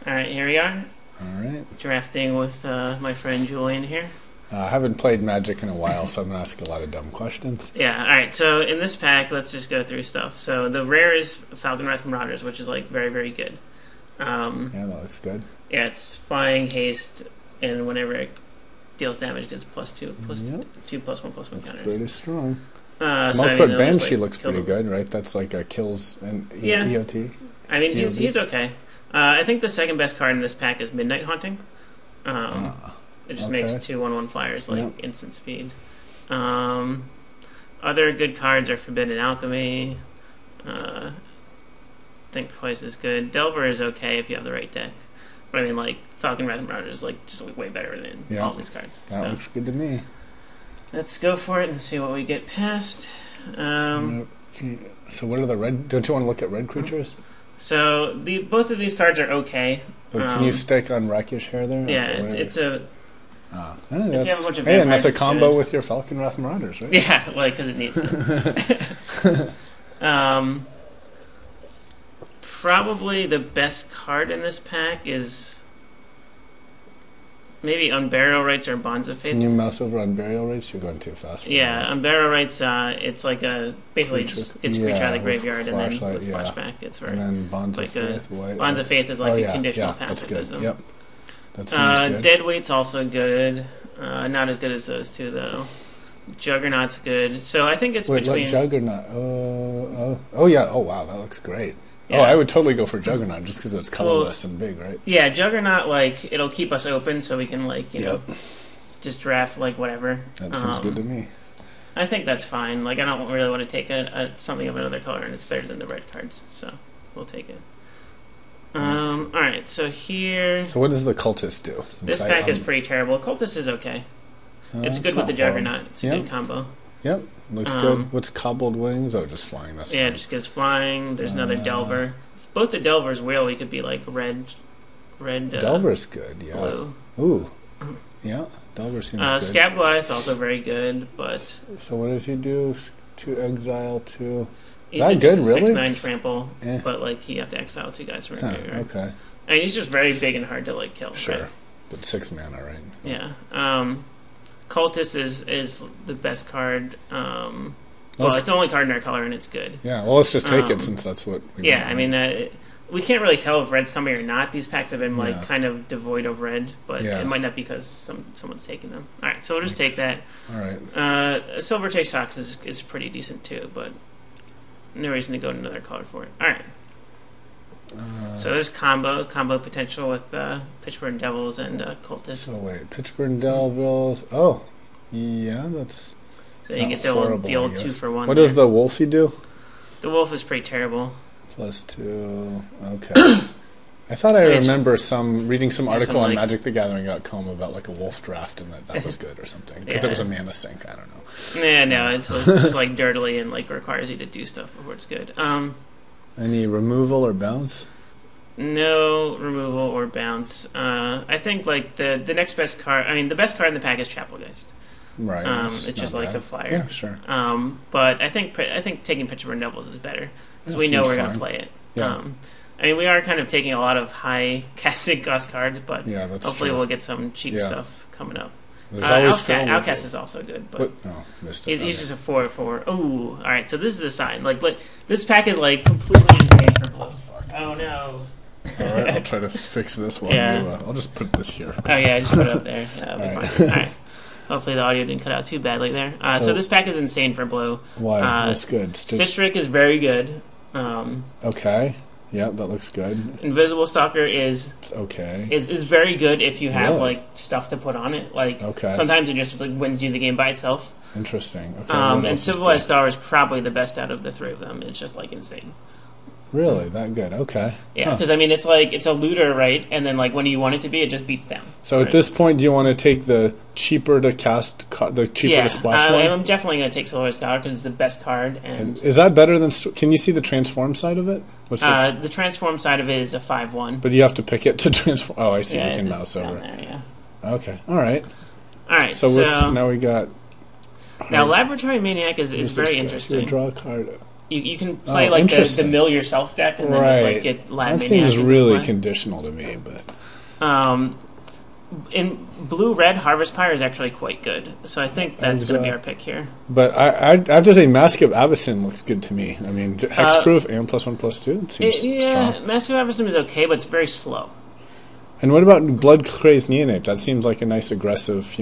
Alright, here we are. Alright. Drafting with my friend Julian here. I haven't played Magic in a while, so I'm going to ask a lot of dumb questions. Yeah, alright, so in this pack, let's just go through stuff. So the rare is Falcon Wrath Marauders, which is like very, very good. Yeah, that looks good. Yeah, it's flying, haste, and whenever it deals damage, it gets +2, +1/+1 That's counters. pretty strong. So, Banshee looks pretty good, right? That's like a kills and EOT. I mean, he's okay. I think the second best card in this pack is Midnight Haunting. It just makes 2/1/1 flyers like instant speed. Other good cards are Forbidden Alchemy. I think twice as good. Delver is okay if you have the right deck. But I mean, like, Falcon Wrath Marauder is like just way better than all these cards. That looks good to me. Let's go for it and see what we get past. So what are the red? Don't you want to look at red creatures? So both of these cards are okay. Wait, can you stick on Rakish Hair there? Yeah, it's a. And that's a combo with your Falcon Wrath Marauders, right? Yeah, like because it needs them. Probably the best card in this pack is maybe Unburial Rites or Bonds of Faith. Can you mouse over Unburial Rites? You're going too fast. Yeah, Unburial Rites. It's like a basically just gets creature out of the graveyard and then with flashback. It's very. And then Bonds of Faith. Bonds of Faith is like a conditional pacifism. That's good. Yep. That seems good. Deadweight's also good. Not as good as those two though. Juggernaut's good. So I think it's between. Juggernaut. Yeah. Oh wow, that looks great. Yeah. Oh, I would totally go for Juggernaut just because it's colorless and big, right? Yeah, Juggernaut, like, it'll keep us open so we can, like, you know, just draft, like, whatever. That seems good to me. I think that's fine. Like, I don't really want to take something of another color, and it's better than the red cards, so we'll take it. Alright, so here... So what does the Cultist do? This pack is pretty terrible. Cultist is okay. It's good with the Juggernaut. It's a good combo. Yep, looks good. What's Cobbled Wings? Oh, just flying. That's it just gives flying. There's another Delver. Both the Delvers really could be like red. Delver's good, yeah. Blue. Ooh, yeah. Delver seems good. Scablyth also very good, but. So what does he do? To exile to. Is that good, really? 6/9 trample, but like you have to exile 2 guys from your graveyard. Okay. I mean, he's just very big and hard to like kill. Sure, right? But 6 mana, right? Yeah. Cultist is the best card. Well, it's the only card in our color, and it's good. Yeah, well, let's just take it since that's what we want. I mean, we can't really tell if red's coming or not. These packs have been like kind of devoid of red, but it might not be because someone's taking them. All right, so we'll just take that. All right. Silver Chase Hawks is pretty decent too, but no reason to go to another color for it. All right. So there's combo potential with Pitchburn Devils and Cultist. So wait, Pitchburn Devils. Oh, yeah, that's. So you get the old 2-for-1. What does the Wolfie do? The Wolf is pretty terrible. +2. Okay. I thought I remember reading some article on Magic the Gathering.com about like a wolf draft and that was good or something because it was a mana sink. I don't know. Yeah, no, it's just like dirtily and like requires you to do stuff before it's good. Any removal or bounce? No removal or bounce. I think like the next best card. I mean, the best card in the pack is Chapelgeist. Right. It's just like a flyer. Yeah, sure. But I think taking Pitchburn Devils is better because we know we're going to play it. Yeah. I mean, we are kind of taking a lot of high casting cost cards, but hopefully we'll get some cheap stuff coming up. There's always Outcast is also good, but he's just a 4/4. Oh, all right. So this is a sign. Like this pack is like completely insane for blue. Oh no. All right, I'll try to fix this one. I'll just put this here. Oh yeah, just put it up there. That'll be fine. All right. Hopefully the audio didn't cut out too badly there. So this pack is insane for blue. Why? That's good. Stitch Trick is very good. Okay. Yeah, that looks good. Invisible Stalker is very good if you have like stuff to put on it. Like sometimes it just like wins you the game by itself. Interesting. Okay. And Civilized Star is probably the best out of the 3 of them. It's just like insane. Really, that good? Okay. Yeah, because I mean, it's like it's a looter, right? And then like when you want it to be, it just beats down. So at this point, do you want to take the cheaper to cast, the cheaper to splash one? I'm definitely going to take Solar Star because it's the best card. And is that better than? Can you see the transform side of it? The transform side of it is a 5/1. But you have to pick it to transform. Oh, I see. You can mouse over. There, Okay. All right. All right. So now we got. Now, Laboratory Maniac is very interesting. Draw a card. You can play like the mill yourself deck and then just like get Lab That Maniac seems really conditional to me, but in blue-red, Harvest Pyre is actually quite good, so I think that's going to be our pick here. But I have to say, Mask of Avacyn looks good to me. I mean, hexproof and +1/+2. It seems strong. Mask of Avacyn is okay, but it's very slow. And what about Blood Crazed Neonate? That seems like a nice aggressive,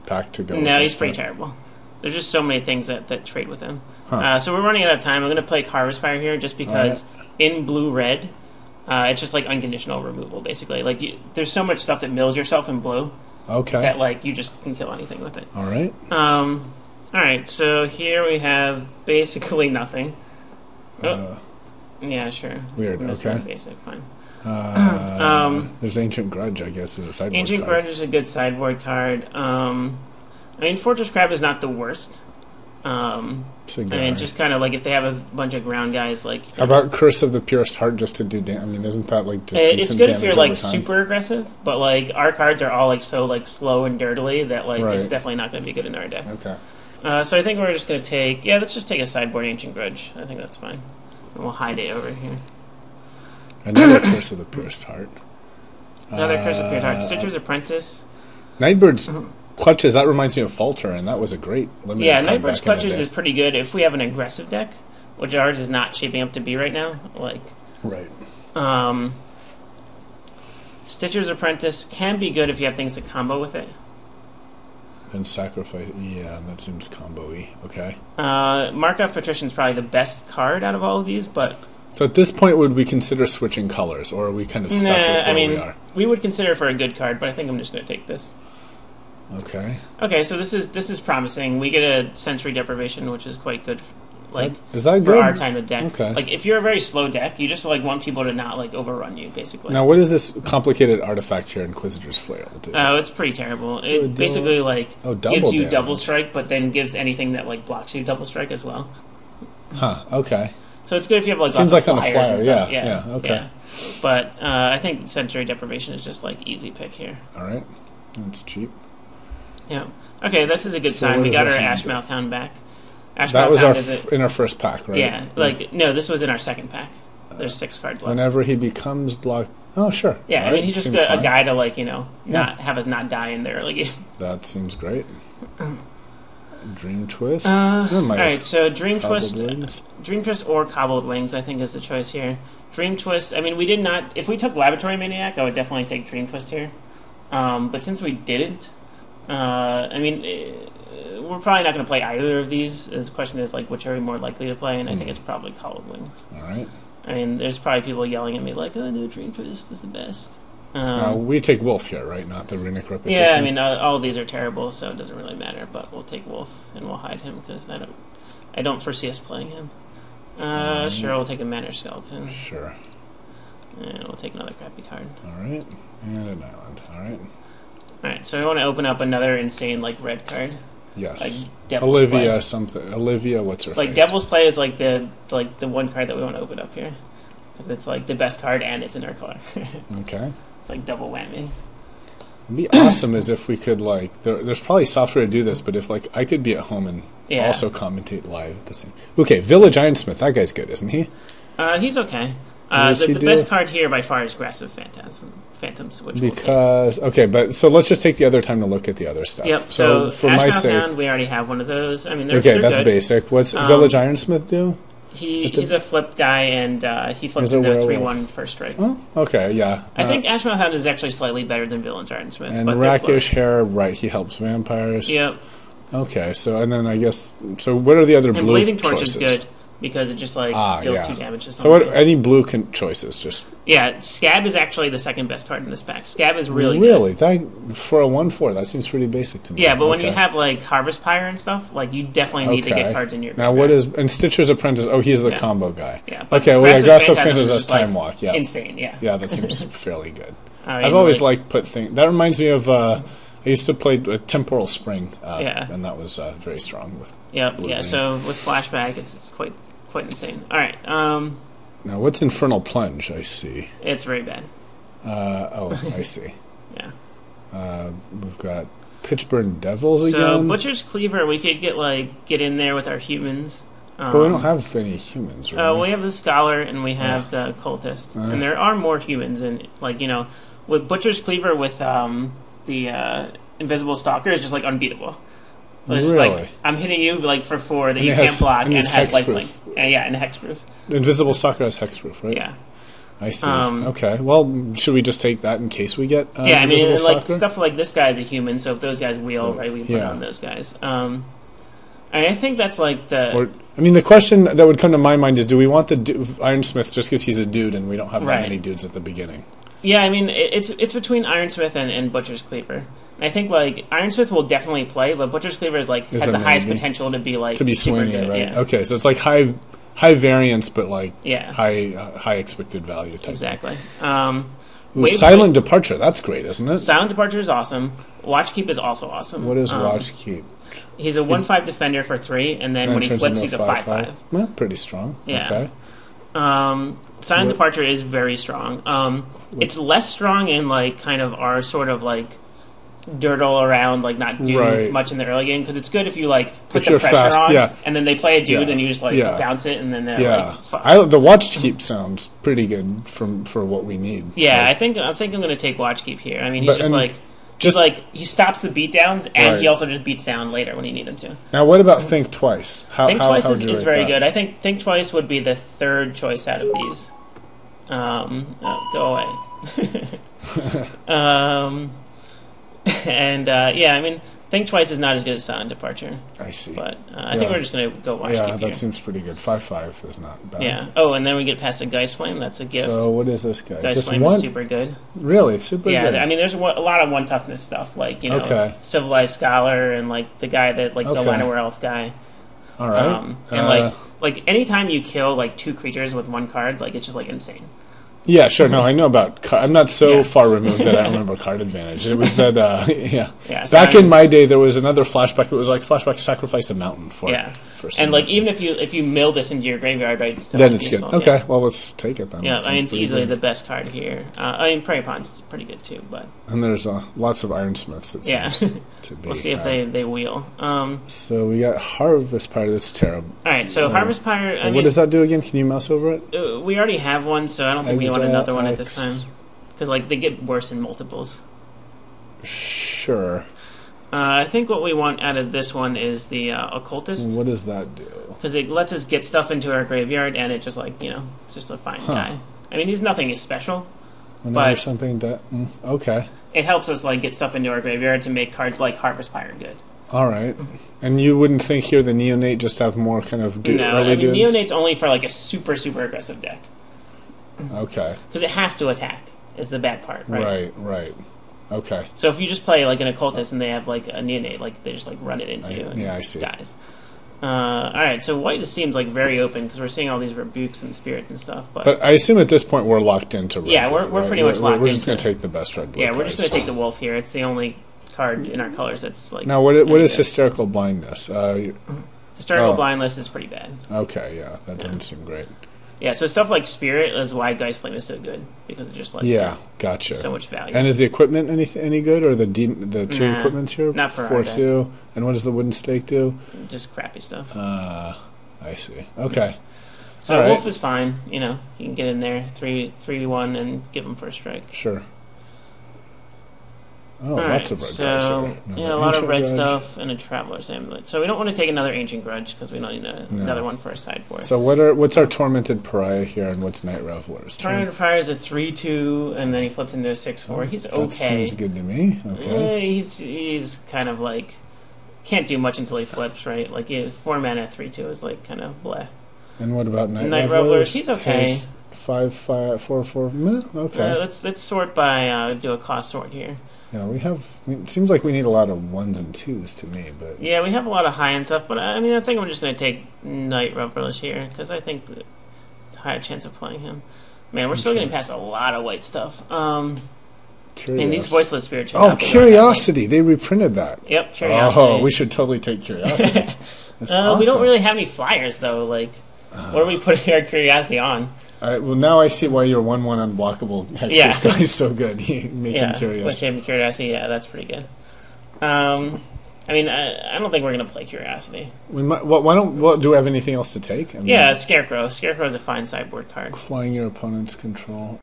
pack to go. No, he's pretty terrible. There's just so many things that trade with him. Huh. So we're running out of time. I'm going to play Harvest Pyre here just because in blue-red, it's just like unconditional removal, basically. Like there's so much stuff that mills yourself in blue. Okay. That like you just can kill anything with it. All right. All right. So here we have basically nothing. Yeah, sure. Weird. Okay. Basic, fine. There's Ancient Grudge, I guess, is a sideboard Ancient card. Grudge is a good sideboard card. I mean, Fortress Crab is not the worst. I mean, just kind of like if they have a bunch of ground guys, like. How about Curse of the Purest Heart, just to do damage? I mean, isn't that like just it's good if you're like super aggressive, but like our cards are all like so like slow and dirtily that like it's definitely not going to be good in our deck. Okay. So I think we're just going to take let's just take a sideboard Ancient Grudge. I think that's fine, and we'll hide it over here. Another Curse of the Purest Heart. Another Curse of the Purest Heart. Stitcher's Apprentice. Nightbird's Clutches, that reminds me of Falter, and that was a great limited card. Nightbird's Clutches is pretty good if we have an aggressive deck, which ours is not shaping up to be right now. Like, right. Stitcher's Apprentice can be good if you have things that combo with it. And Sacrifice, yeah, that seems combo-y. Okay. Markov Patrician is probably the best card out of all of these, but... So at this point, would we consider switching colors, or are we kind of stuck with where we are? We would consider for a good card, but I think I'm just going to take this. Okay. Okay, so this is promising. We get a Sensory Deprivation, which is quite good. Like, is that for good? Our time of deck. Okay. Like, if you're a very slow deck, you just like want people to not like overrun you, basically. Now, what does this complicated artifact here, Inquisitor's Flail, do? Oh, it's pretty terrible. It basically like gives you double strike, but then gives anything that like blocks you double strike as well. Huh. Okay. So it's good if you have like seems like on a flyer. Yeah. Okay. Yeah. But I think Sensory Deprivation is just like easy pick here. All right. That's cheap. Yeah. Okay, this is a good sign. We got our Ashmouth Hound back. That was in our first pack, right? Yeah. Like no, this was in our second pack. There's 6 cards left. Whenever he becomes blocked. Oh, sure. Yeah, I mean he's just a guy to like not have us not die in there. Like that seems great. Dream Twist. All right, so Dream Twist or Cobbled Wings, I think is the choice here. Dream Twist. I mean, we did not. If we took Laboratory Maniac, I would definitely take Dream Twist here. But since we didn't, I mean, we're probably not going to play either of these. The question is like, which are we more likely to play? And I think it's probably Cobbled Wings. All right. I mean, there's probably people yelling at me like, "Oh no, Dream Twist is the best." We take Wolf here, right? Not the Runic Repetition. Yeah, I mean, all of these are terrible, so it doesn't really matter. But we'll take Wolf and we'll hide him because I don't foresee us playing him. Sure, we'll take a Manor Skeleton. Sure. And we'll take another crappy card. All right, and an island. All right. All right, so I want to open up another insane like red card. Yes. Like Devil's Olivia Play. something. Olivia, what's her like face? Devil's Play is like the one card that we want to open up here because it's like the best card and it's in our color. Okay. It's like double whammy. It'd be awesome as if we could like. There's probably software to do this, but if like I could be at home and also commentate live at the same. Okay, Village Ironsmith. That guy's good, isn't he? He's okay. The best card here by far is Aggressive Phantoms, which okay, but so let's just take the other time to look at the other stuff. Yep. So for my sake, we already have one of those. I mean, they're that's good. Basic. What's Village Ironsmith do? He's a flip guy, and he flips into a 3/1 first strike. Oh, okay, yeah. I think Ashmouth Hound is actually slightly better than Village Ironsmith. And Rakish Hair, right? He helps vampires. Yep. Okay, so and then I guess what are the other blue Blazing Torch choices? is good because it just like deals 2 damage to something. So what? Any blue choices? Just Scab is actually the second best card in this pack. Scab is really good. For a 1/4, that seems pretty basic to me. Yeah, but when you have like Harvest Pyre and stuff, like you definitely need to get cards in your now. What is and Stitcher's Apprentice? Oh, he's the combo guy. Yeah. Okay. Well, Aggressive Phantasm is Time Walk. Yeah. Insane. Yeah. Yeah, that seems fairly good. I've always liked put things. That reminds me of. I used to play Temporal Spring. And that was very strong with. Yep. Yeah. So with Flashback, it's quite insane. All right. Now, what's Infernal Plunge? I see. It's very bad. I see. Yeah. We've got Pitchburn Devils again. So Butcher's Cleaver, we could get in there with our humans. But we don't have any humans, right? We have the Scholar and we have the Cultist. And there are more humans. And, like, you know, with Butcher's Cleaver with the Invisible Stalker is just, like, unbeatable. It's just like, I'm hitting you, like, for 4 that you can't block and it has lifelink. And hexproof. The Invisible Stalker has hexproof, right? Yeah. I see. Okay. Well, should we just take that in case we get I mean, Stalker? like, stuff like this guy's a human, so if those guys wheel, right, we put on those guys. I think that's like the... the question that would come to my mind is, do we want the Ironsmith just because he's a dude and we don't have that many dudes at the beginning? Yeah, I mean, it's between Ironsmith and Butcher's Cleaver. And I think, like, Ironsmith will definitely play, but Butcher's Cleaver has the highest potential to be, like, to be swinging, good, right? Yeah. Okay, so it's like high variance, but, like, high expected value type. Exactly. Silent Departure, that's great, isn't it? Silent Departure is awesome. Watchkeep is also awesome. What is Watchkeep? He's a 1/5 defender for 3, and then when he flips, he's a 5/5. Well, pretty strong. Yeah. Okay. Silent Departure is very strong. It's less strong in, like, kind of our sort of, like, dirtle around, like, not do much in the early game, because it's good if you, like, put the pressure on, and then they play a dude, and you just, like, bounce it, and then they're like, fuck. The Watchkeep sounds pretty good for what we need. Yeah, I think I'm going to take Watchkeep here. I mean, he's just like he stops the beatdowns, and he also just beats down later when you need him to. Now, what about Think Twice? Think Twice is very good. I think Think Twice would be the 3rd choice out of these. Go away. I mean, Think Twice is not as good as Silent Departure. I see. But I think we're just going to go Watchkeep here. Yeah, that seems pretty good. 5/5 is not bad. Yeah. Oh, and then we get past the Geist Flame. That's a gift. So what is this guy? Geist Flame is super good. Really? Super good? Yeah, I mean, there's a lot of 1 toughness stuff, like, you know, Civilized Scholar and, like, the guy that, like, the Llanowar Elf guy. All right. And, like, anytime you kill, like, 2 creatures with 1 card, like, it's just, like, insane. Yeah, sure. No, I know about. I'm not so far removed that I don't remember card advantage. It was that. Back in my day, there was another flashback. It was like flashback sacrifice a mountain for. Yeah. And like even if you mill this into your graveyard, right? Then it's good. Okay, well let's take it then. Yeah, I mean it's easily the best card here. I mean Prey Pawn's pretty good too, but. And there's lots of Ironsmiths. It seems to be. We'll see if they wheel. So we got Harvest Pyre. That's terrible. All right, so Harvest Pyre. What does that do again? Can you mouse over it? We already have one, so I don't think we want another one at this time, because like they get worse in multiples. Sure. I think what we want out of this one is the Occultist. What does that do? Because it lets us get stuff into our graveyard, and it just like it's just a fine guy. I mean, he's nothing special, but something that okay. It helps us like get stuff into our graveyard to make cards like Harvest Pyre good. All right, and you wouldn't think here the Neonate just have more kind of early dudes? Neonate's only for like a super aggressive deck. Okay. Because it has to attack is the bad part, right? Right. Okay. So if you just play like an Occultist and they have like a Neonate, like they just like run it into you and I see. Dies. All right, so white seems like very open because we're seeing all these Rebukes and Spirits and stuff. But I assume at this point we're locked into red. Yeah, we're pretty much locked in. We're just going to take the best red blue. Yeah, we're just going to take the Wolf here. It's the only card in our colors that's like. Now, what is Hysterical Blindness? Hysterical Blindness is pretty bad. Okay, yeah, that doesn't seem great. Yeah, so stuff like Spirit is why Geist Flame is so good, because it just like gotcha. So much value. And is the equipment any good, or the two equipments here? Not for 4/2. And what does the Wooden Stake do? Just crappy stuff. I see. Okay. So Wolf is fine. You can get in there 3/1 and give him first strike. Sure. Oh, lots of red cards here. A lot of red stuff and a Traveler's Amulet. So we don't want to take another Ancient Grudge because we don't need another one for a sideboard. So what's our Tormented Pariah here, and what's Night Revelers? Tormented Pariah is a 3/2, and then he flips into a 6/4. He's okay. That seems good to me. Okay. He's kind of like can't do much until he flips, right? Like 4 mana 3/2 is like kind of bleh. And what about Night Revelers? He's okay. 5/5 4/4. Meh, okay. Let's sort by do a cost sort here. Yeah, it seems like we need a lot of 1s and 2s to me, but yeah, we have a lot of high end stuff. But I mean, I think I'm just going to take Night Revelers here because I think it's a higher chance of playing him. Man, we're still getting past a lot of white stuff. And these Voiceless Spirits. Curiosity! They reprinted that. Yep, Curiosity. Oh, we should totally take Curiosity. That's awesome. We don't really have any flyers though. Like, what are we putting our Curiosity on? All right, well, now I see why your 1/1 unblockable Hexproof guy is so good. Making Curiosity. With him, Curiosity, that's pretty good. I mean, I don't think we're going to play Curiosity. We might. Do we have anything else to take? Yeah, Scarecrow. Scarecrow is a fine sideboard card. Flying your opponent's control.